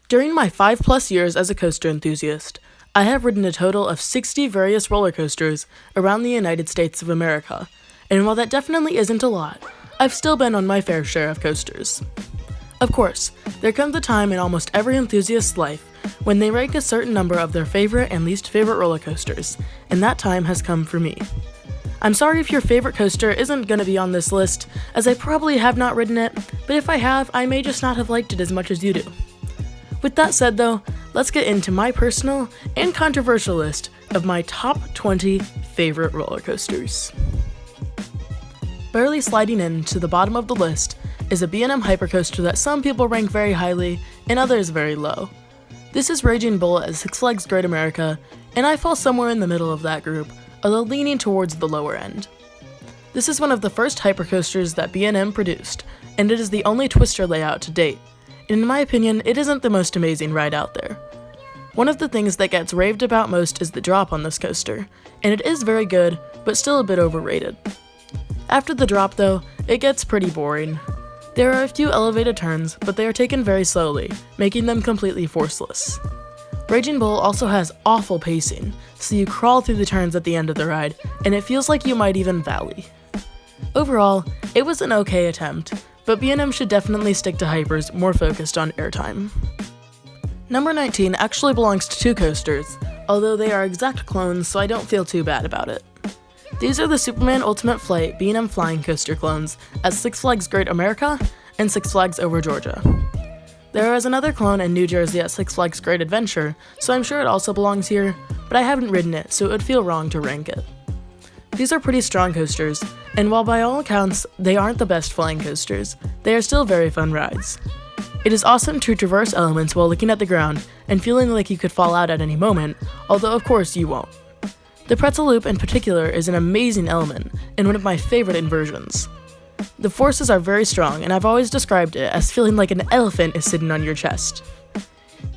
During my 5+ years as a coaster enthusiast, I have ridden a total of 60 various roller coasters around the United States of America, and while that definitely isn't a lot, I've still been on my fair share of coasters. Of course, there comes a time in almost every enthusiast's life when they rank a certain number of their favorite and least favorite roller coasters, and that time has come for me. I'm sorry if your favorite coaster isn't going to be on this list, as I probably have not ridden it, but if I have, I may just not have liked it as much as you do. With that said though, let's get into my personal and controversial list of my top 20 favorite roller coasters. Barely sliding in to the bottom of the list is a B&M hypercoaster that some people rank very highly and others very low. This is Raging Bull at Six Flags Great America, and I fall somewhere in the middle of that group, although leaning towards the lower end. This is one of the first hypercoasters that B&M produced, and it is the only twister layout to date. In my opinion, it isn't the most amazing ride out there. One of the things that gets raved about most is the drop on this coaster, and it is very good, but still a bit overrated. After the drop though, it gets pretty boring. There are a few elevated turns, but they are taken very slowly, making them completely forceless. Raging Bull also has awful pacing, so you crawl through the turns at the end of the ride, and it feels like you might even valley. Overall, it was an okay attempt, but B&M should definitely stick to hypers more focused on airtime. Number 19 actually belongs to two coasters, although they are exact clones, so I don't feel too bad about it. These are the Superman Ultimate Flight B&M Flying Coaster clones at Six Flags Great America and Six Flags Over Georgia. There is another clone in New Jersey at Six Flags Great Adventure, so I'm sure it also belongs here, but I haven't ridden it, so it would feel wrong to rank it. These are pretty strong coasters, and while by all accounts they aren't the best flying coasters, they are still very fun rides. It is awesome to traverse elements while looking at the ground and feeling like you could fall out at any moment, although of course you won't. The pretzel loop in particular is an amazing element, and one of my favorite inversions. The forces are very strong, and I've always described it as feeling like an elephant is sitting on your chest.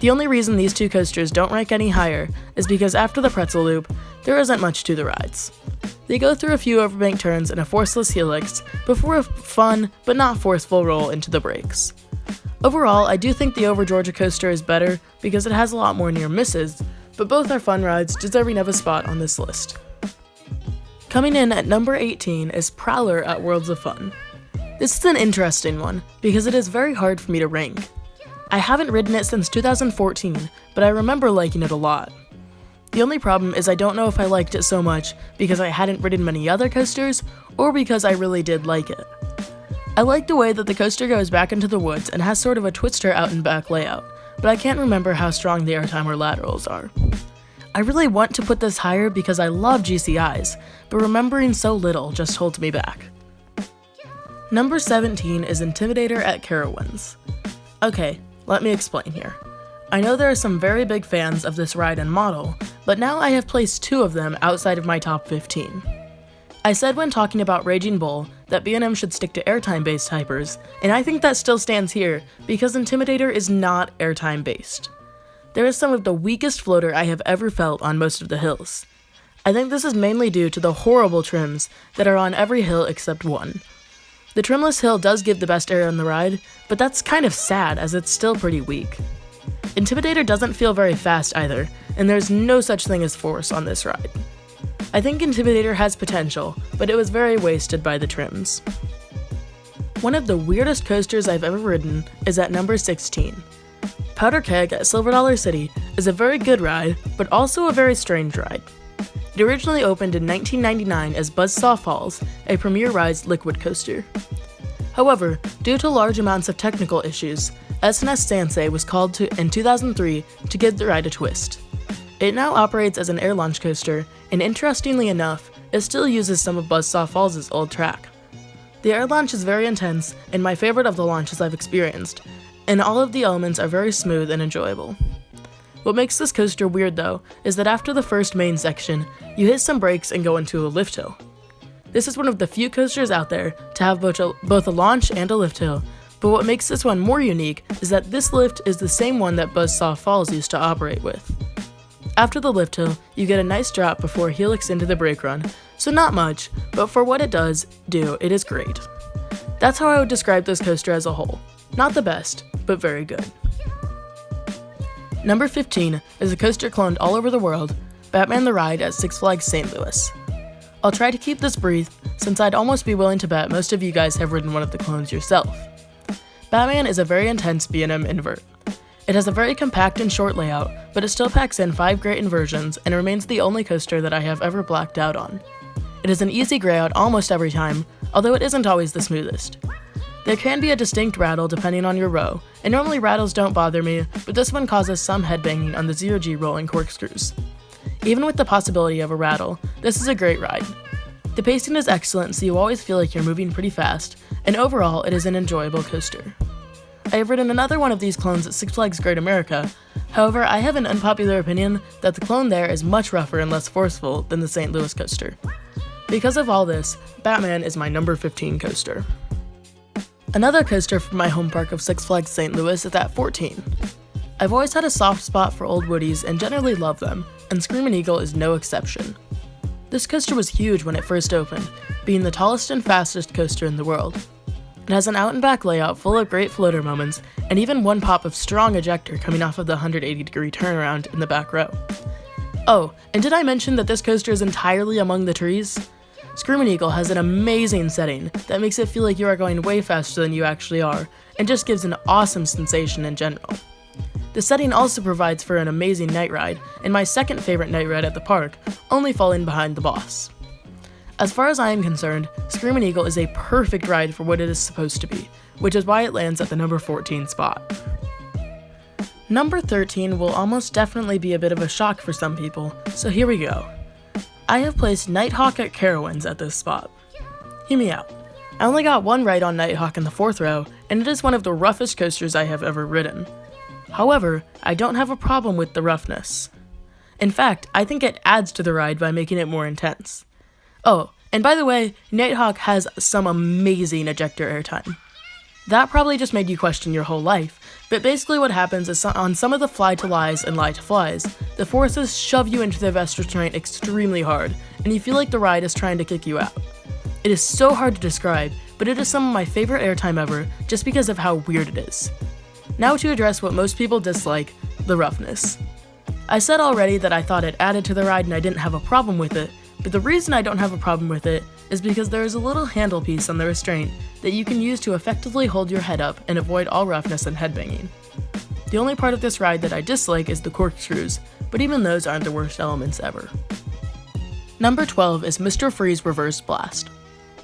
The only reason these two coasters don't rank any higher is because after the pretzel loop, there isn't much to the rides. They go through a few overbank turns and a forceless helix before a fun but not forceful roll into the brakes. Overall, I do think the Over Georgia coaster is better because it has a lot more near misses, but both are fun rides deserving of a spot on this list. Coming in at number 18 is Prowler at Worlds of Fun. This is an interesting one because it is very hard for me to rank. I haven't ridden it since 2014, but I remember liking it a lot. The only problem is I don't know if I liked it so much because I hadn't ridden many other coasters, or because I really did like it. I like the way that the coaster goes back into the woods and has sort of a twister out and back layout, but I can't remember how strong the airtime or laterals are. I really want to put this higher because I love GCIs, but remembering so little just holds me back. Number 17 is Intimidator at Carowinds. Okay, let me explain here. I know there are some very big fans of this ride and model, but now I have placed two of them outside of my top 15. I said when talking about Raging Bull that B&M should stick to airtime-based hypers, and I think that still stands here because Intimidator is not airtime-based. There is some of the weakest floater I have ever felt on most of the hills. I think this is mainly due to the horrible trims that are on every hill except one. The trimless hill does give the best air on the ride, but that's kind of sad as it's still pretty weak. Intimidator doesn't feel very fast either, and there's no such thing as force on this ride. I think Intimidator has potential, but it was very wasted by the trims. One of the weirdest coasters I've ever ridden is at number 16. Powder Keg at Silver Dollar City is a very good ride, but also a very strange ride. It originally opened in 1999 as Buzzsaw Falls, a Premier Rides liquid coaster. However, due to large amounts of technical issues, S&S Sansei was called to in 2003 to give the ride a twist. It now operates as an air launch coaster, and interestingly enough, it still uses some of Buzzsaw Falls' old track. The air launch is very intense, and my favorite of the launches I've experienced, and all of the elements are very smooth and enjoyable. What makes this coaster weird though, is that after the first main section, you hit some brakes and go into a lift hill. This is one of the few coasters out there to have both a launch and a lift hill, but what makes this one more unique is that this lift is the same one that Buzzsaw Falls used to operate with. After the lift hill, you get a nice drop before helix into the brake run, so not much, but for what it does do, it is great. That's how I would describe this coaster as a whole. Not the best, but very good. Number 15 is a coaster cloned all over the world, Batman the Ride at Six Flags St. Louis. I'll try to keep this brief, since I'd almost be willing to bet most of you guys have ridden one of the clones yourself. Batman is a very intense B&M invert. It has a very compact and short layout, but it still packs in 5 great inversions and remains the only coaster that I have ever blacked out on. It is an easy gray out almost every time, although it isn't always the smoothest. There can be a distinct rattle depending on your row, and normally rattles don't bother me, but this one causes some headbanging on the 0G rolling corkscrews. Even with the possibility of a rattle, this is a great ride. The pacing is excellent, so you always feel like you're moving pretty fast, and overall it is an enjoyable coaster. I have ridden another one of these clones at Six Flags Great America, however I have an unpopular opinion that the clone there is much rougher and less forceful than the St. Louis coaster. Because of all this, Batman is my number 15 coaster. Another coaster from my home park of Six Flags St. Louis is at 14. I've always had a soft spot for old woodies and generally love them, and Screamin' Eagle is no exception. This coaster was huge when it first opened, being the tallest and fastest coaster in the world. It has an out and back layout full of great floater moments, and even one pop of strong ejector coming off of the 180-degree turnaround in the back row. Oh, and did I mention that this coaster is entirely among the trees? Screamin' Eagle has an amazing setting that makes it feel like you are going way faster than you actually are, and just gives an awesome sensation in general. The setting also provides for an amazing night ride, and my second favorite night ride at the park, only falling behind the Boss. As far as I am concerned, Screamin' Eagle is a perfect ride for what it is supposed to be, which is why it lands at the number 14 spot. Number 13 will almost definitely be a bit of a shock for some people, so here we go. I have placed Nighthawk at Carowinds at this spot. Hear me out. I only got one ride on Nighthawk in the 4th row, and it is one of the roughest coasters I have ever ridden. However, I don't have a problem with the roughness. In fact, I think it adds to the ride by making it more intense. Oh, and by the way, Nighthawk has some amazing ejector airtime. That probably just made you question your whole life, but basically what happens is on some of the fly to lies and lie to flies, the forces shove you into the vest restraint extremely hard, and you feel like the ride is trying to kick you out. It is so hard to describe, but it is some of my favorite airtime ever, just because of how weird it is. Now to address what most people dislike, the roughness. I said already that I thought it added to the ride and I didn't have a problem with it, but the reason I don't have a problem with it is because there is a little handle piece on the restraint that you can use to effectively hold your head up and avoid all roughness and headbanging. The only part of this ride that I dislike is the corkscrews, but even those aren't the worst elements ever. Number 12 is Mr. Freeze Reverse Blast.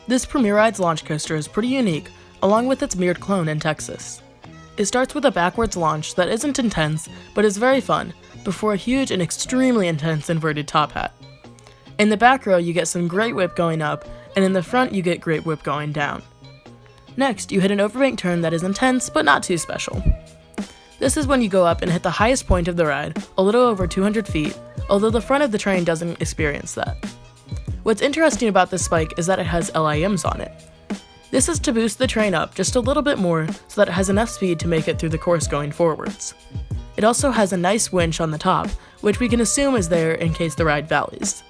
This Premier Rides launch coaster is pretty unique, along with its mirrored clone in Texas. It starts with a backwards launch that isn't intense, but is very fun, before a huge and extremely intense inverted top hat. In the back row you get some great whip going up, and in the front you get great whip going down. Next, you hit an overbank turn that is intense, but not too special. This is when you go up and hit the highest point of the ride, a little over 200 feet, although the front of the train doesn't experience that. What's interesting about this spike is that it has LIMs on it. This is to boost the train up just a little bit more so that it has enough speed to make it through the course going forwards. It also has a nice winch on the top, which we can assume is there in case the ride valleys.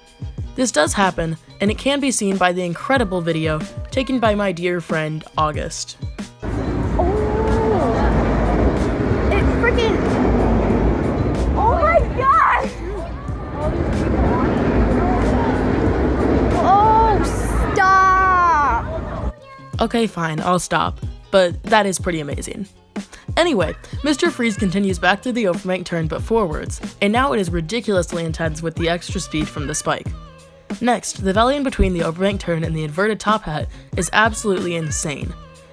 This does happen, and it can be seen by the incredible video taken by my dear friend August. Oh! It freaking... Oh my gosh! Oh, stop! Okay, fine, I'll stop, but that is pretty amazing. Anyway, Mr. Freeze continues back through the overbank turn but forwards, and now it is ridiculously intense with the extra speed from the spike. Next, the valley in between the overbank turn and the inverted top hat is absolutely insane.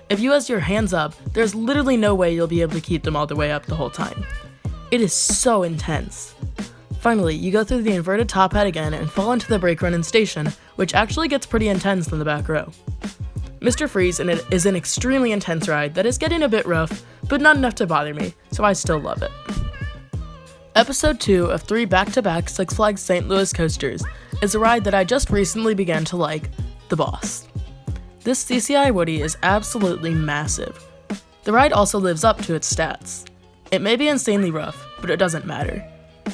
If you has your hands up, there's literally no way you'll be able to keep them all the way up the whole time. It is so intense. Finally, you go through the inverted top hat again and fall into the brake run and station, which actually gets pretty intense in the back row. Mr. Freeze is an extremely intense ride that is getting a bit rough, but not enough to bother me, so I still love it. Episode 2 of 3 back-to-back Six Flags St. Louis coasters is a ride that I just recently began to like, the Boss. This CCI Woody is absolutely massive. The ride also lives up to its stats. It may be insanely rough, but it doesn't matter.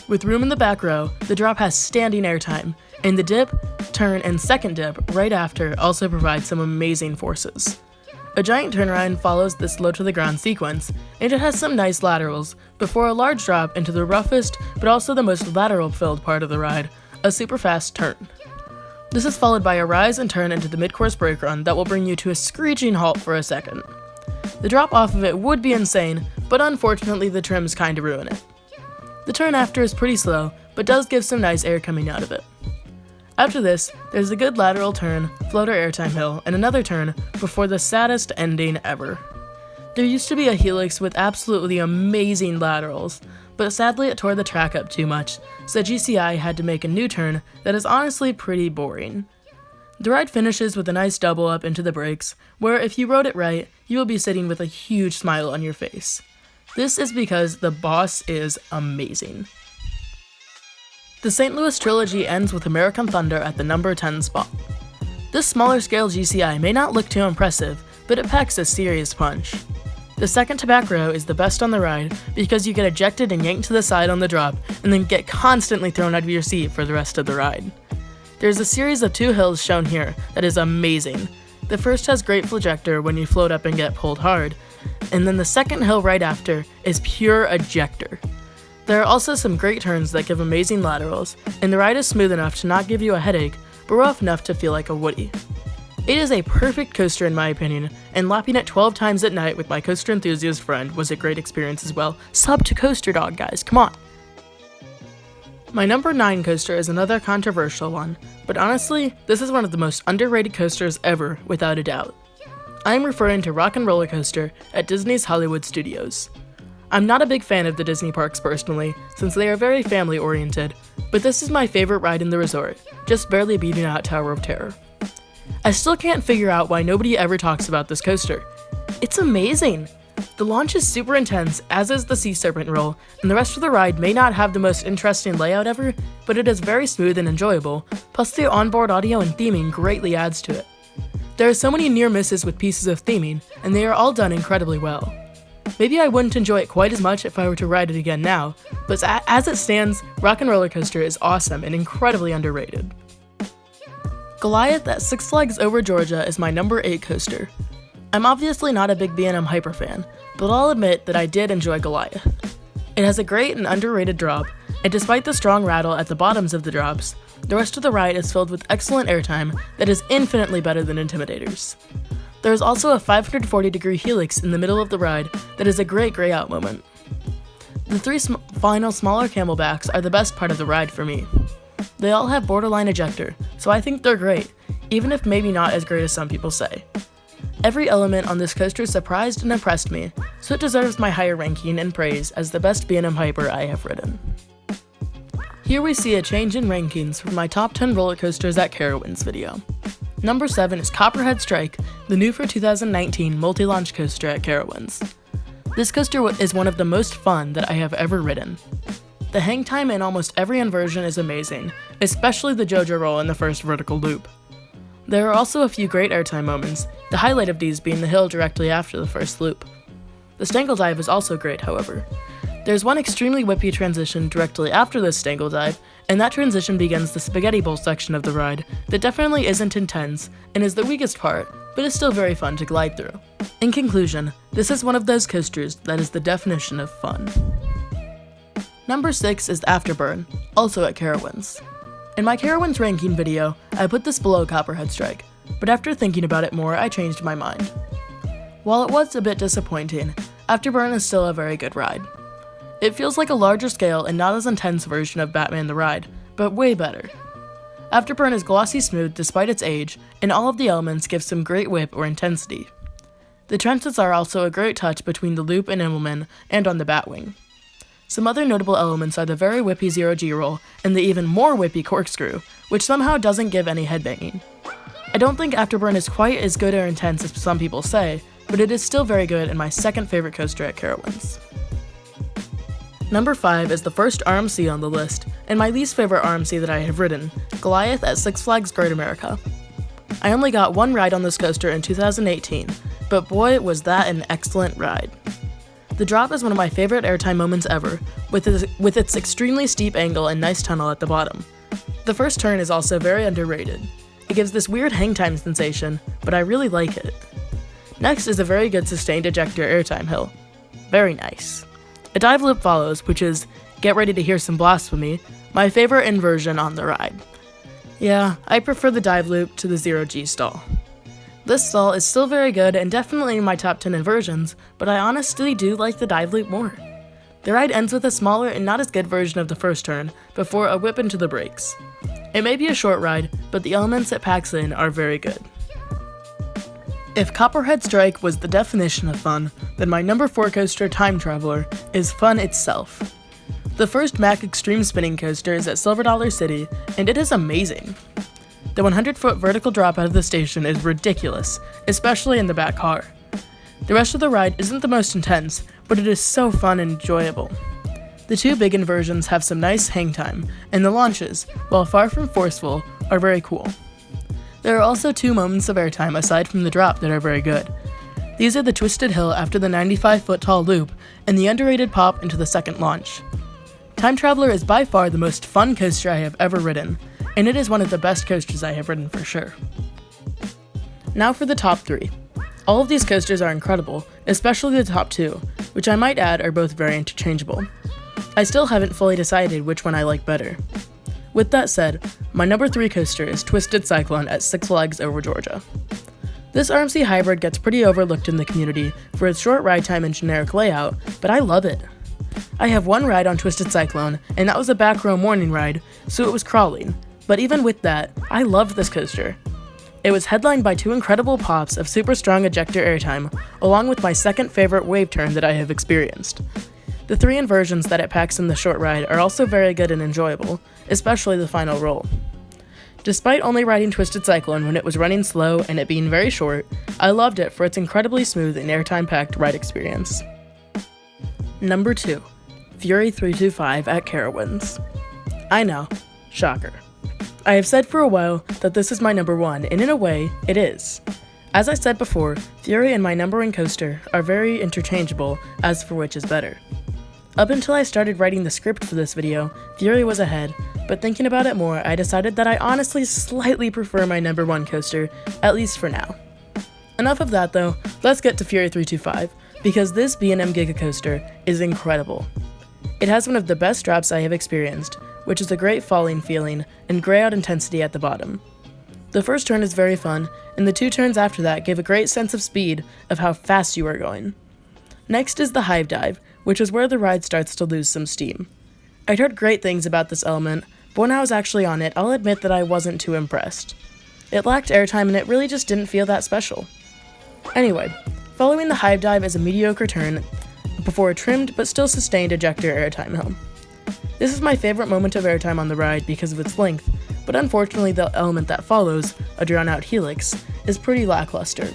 With room in the back row, the drop has standing airtime, and the dip, turn, and second dip right after also provide some amazing forces. A giant turnaround follows this low to the ground sequence, and it has some nice laterals, before a large drop into the roughest, but also the most lateral-filled part of the ride, a super fast turn. This is followed by a rise and turn into the mid-course brake run that will bring you to a screeching halt for a second. The drop off of it would be insane, but unfortunately the trims kinda ruin it. The turn after is pretty slow, but does give some nice air coming out of it. After this, there's a good lateral turn, floater airtime hill, and another turn before the saddest ending ever. There used to be a helix with absolutely amazing laterals, but sadly it tore the track up too much, so GCI had to make a new turn that is honestly pretty boring. The ride finishes with a nice double up into the brakes, where if you rode it right, you will be sitting with a huge smile on your face. This is because the boss is amazing. The St. Louis trilogy ends with American Thunder at the number 10 spot. This smaller scale GCI may not look too impressive, but it packs a serious punch. The second to back row is the best on the ride because you get ejected and yanked to the side on the drop and then get constantly thrown out of your seat for the rest of the ride. There's a series of 2 hills shown here that is amazing. The first has great flagector when you float up and get pulled hard, and then the second hill right after is pure ejector. There are also some great turns that give amazing laterals, and the ride is smooth enough to not give you a headache, but rough enough to feel like a Woody. It is a perfect coaster in my opinion, and lapping it 12 times at night with my coaster enthusiast friend was a great experience as well. Sub to Coaster Dog, guys, come on! My number 9 coaster is another controversial one, but honestly, this is one of the most underrated coasters ever, without a doubt. I am referring to Rock 'n' Roller Coaster at Disney's Hollywood Studios. I'm not a big fan of the Disney parks personally, since they are very family oriented, but this is my favorite ride in the resort, just barely beating out Tower of Terror. I still can't figure out why nobody ever talks about this coaster. It's amazing! The launch is super intense, as is the Sea Serpent roll, and the rest of the ride may not have the most interesting layout ever, but it is very smooth and enjoyable, plus the onboard audio and theming greatly adds to it. There are so many near misses with pieces of theming, and they are all done incredibly well. Maybe I wouldn't enjoy it quite as much if I were to ride it again now, but as it stands, Rock 'n' Roller Coaster is awesome and incredibly underrated. Goliath at Six Flags Over Georgia is my number 8 coaster. I'm obviously not a big B&M Hyper fan, but I'll admit that I did enjoy Goliath. It has a great and underrated drop, and despite the strong rattle at the bottoms of the drops, the rest of the ride is filled with excellent airtime that is infinitely better than Intimidator's. There is also a 540-degree helix in the middle of the ride that is a great gray out moment. The 3 final smaller camelbacks are the best part of the ride for me. They all have borderline ejector, so I think they're great, even if maybe not as great as some people say. Every element on this coaster surprised and impressed me, so it deserves my higher ranking and praise as the best B&M Hyper I have ridden. Here we see a change in rankings for my top 10 roller coasters at Carowinds video. Number 7 is Copperhead Strike, the new for 2019 multi-launch coaster at Carowinds. This coaster is one of the most fun that I have ever ridden. The hang time in almost every inversion is amazing, especially the JoJo roll in the first vertical loop. There are also a few great airtime moments, the highlight of these being the hill directly after the first loop. The Stangle Dive is also great, however. There's one extremely whippy transition directly after this Stangle Dive, and that transition begins the Spaghetti Bowl section of the ride that definitely isn't intense and is the weakest part, but is still very fun to glide through. In conclusion, this is one of those coasters that is the definition of fun. Number 6 is Afterburn, also at Carowinds. In my Carowinds ranking video, I put this below Copperhead Strike, but after thinking about it more, I changed my mind. While it was a bit disappointing, Afterburn is still a very good ride. It feels like a larger scale and not as intense version of Batman the Ride, but way better. Afterburn is glossy smooth despite its age, and all of the elements give some great whip or intensity. The trenches are also a great touch between the loop and Immelman and on the Batwing. Some other notable elements are the very whippy zero-G roll and the even more whippy corkscrew, which somehow doesn't give any headbanging. I don't think Afterburn is quite as good or intense as some people say, but it is still very good and my second favorite coaster at Carowinds. Number 5 is the first RMC on the list, and my least favorite RMC that I have ridden, Goliath at Six Flags Great America. I only got one ride on this coaster in 2018, but boy was that an excellent ride. The drop is one of my favorite airtime moments ever, with its extremely steep angle and nice tunnel at the bottom. The first turn is also very underrated. It gives this weird hang time sensation, but I really like it. Next is a very good sustained ejector airtime hill. Very nice. A dive loop follows, which is, get ready to hear some blasphemy, my favorite inversion on the ride. Yeah, I prefer the dive loop to the 0G stall. This stall is still very good and definitely in my top 10 inversions, but I honestly do like the dive loop more. The ride ends with a smaller and not as good version of the first turn, before a whip into the brakes. It may be a short ride, but the elements it packs in are very good. If Copperhead Strike was the definition of fun, then my number 4 coaster, Time Traveler, is fun itself. The first Mack Extreme Spinning Coaster is at Silver Dollar City, and it is amazing. The 100-foot vertical drop out of the station is ridiculous, especially in the back car. The rest of the ride isn't the most intense, but it is so fun and enjoyable. The 2 big inversions have some nice hang time, and the launches, while far from forceful, are very cool. There are also 2 moments of airtime aside from the drop that are very good. These are the twisted hill after the 95-foot tall loop, and the underrated pop into the second launch. Time Traveler is by far the most fun coaster I have ever ridden, and it is one of the best coasters I have ridden for sure. Now for the top 3. All of these coasters are incredible, especially the top 2, which I might add are both very interchangeable. I still haven't fully decided which one I like better. With that said, my number 3 coaster is Twisted Cyclone at Six Flags Over Georgia. This RMC hybrid gets pretty overlooked in the community for its short ride time and generic layout, but I love it. I have one ride on Twisted Cyclone, and that was a back row morning ride, so it was crawling, but even with that, I loved this coaster. It was headlined by 2 incredible pops of super strong ejector airtime, along with my second favorite wave turn that I have experienced. The 3 inversions that it packs in the short ride are also very good and enjoyable, especially the final roll. Despite only riding Twisted Cyclone when it was running slow and it being very short, I loved it for its incredibly smooth and airtime-packed ride experience. Number 2. Fury 325 at Carowinds. I know, shocker. I have said for a while that this is my number 1, and in a way, it is. As I said before, Fury and my number 1 coaster are very interchangeable as for which is better. Up until I started writing the script for this video, Fury was ahead, but thinking about it more, I decided that I honestly slightly prefer my number 1 coaster, at least for now. Enough of that though, let's get to Fury 325, because this B&M Giga Coaster is incredible. It has one of the best drops I have experienced, which is a great falling feeling and gray out intensity at the bottom. The first turn is very fun, and the 2 turns after that give a great sense of speed of how fast you are going. Next is the Hive Dive, which is where the ride starts to lose some steam. I'd heard great things about this element, but when I was actually on it, I'll admit that I wasn't too impressed. It lacked airtime and it really just didn't feel that special. Anyway, following the Hive Dive is a mediocre turn before a trimmed but still sustained ejector airtime hill. This is my favorite moment of airtime on the ride because of its length, but unfortunately the element that follows, a drawn-out helix, is pretty lackluster.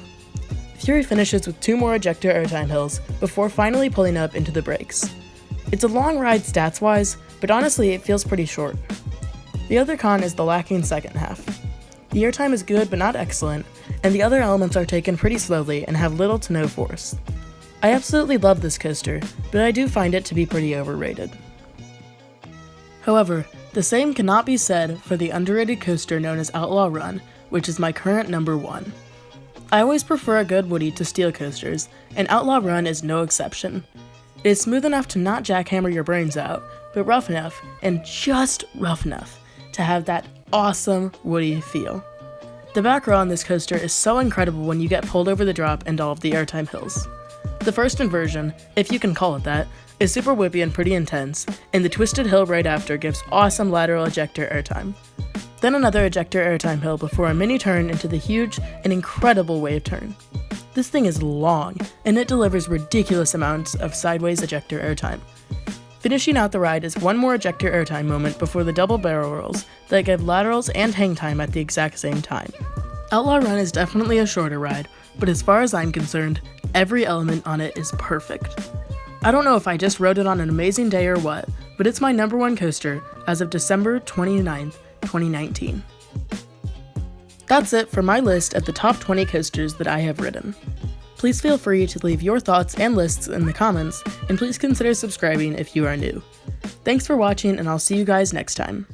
Fury finishes with 2 more ejector airtime hills before finally pulling up into the brakes. It's a long ride stats-wise, but honestly it feels pretty short. The other con is the lacking second half. The airtime is good but not excellent, and the other elements are taken pretty slowly and have little to no force. I absolutely love this coaster, but I do find it to be pretty overrated. However, the same cannot be said for the underrated coaster known as Outlaw Run, which is my current number 1. I always prefer a good Woody to steel coasters, and Outlaw Run is no exception. It is smooth enough to not jackhammer your brains out, but rough enough, and just rough enough, to have that awesome Woody feel. The back row on this coaster is so incredible when you get pulled over the drop and all of the airtime hills. The first inversion, if you can call it that, is super whippy and pretty intense, and the twisted hill right after gives awesome lateral ejector airtime. Then another ejector airtime hill before a mini turn into the huge and incredible wave turn. This thing is long, and it delivers ridiculous amounts of sideways ejector airtime. Finishing out the ride is 1 more ejector airtime moment before the double barrel rolls that give laterals and hang time at the exact same time. Outlaw Run is definitely a shorter ride, but as far as I'm concerned, every element on it is perfect. I don't know if I just rode it on an amazing day or what, but it's my number 1 coaster as of December 29th, 2019. That's it for my list of the top 20 coasters that I have ridden. Please feel free to leave your thoughts and lists in the comments, and please consider subscribing if you are new. Thanks for watching, and I'll see you guys next time.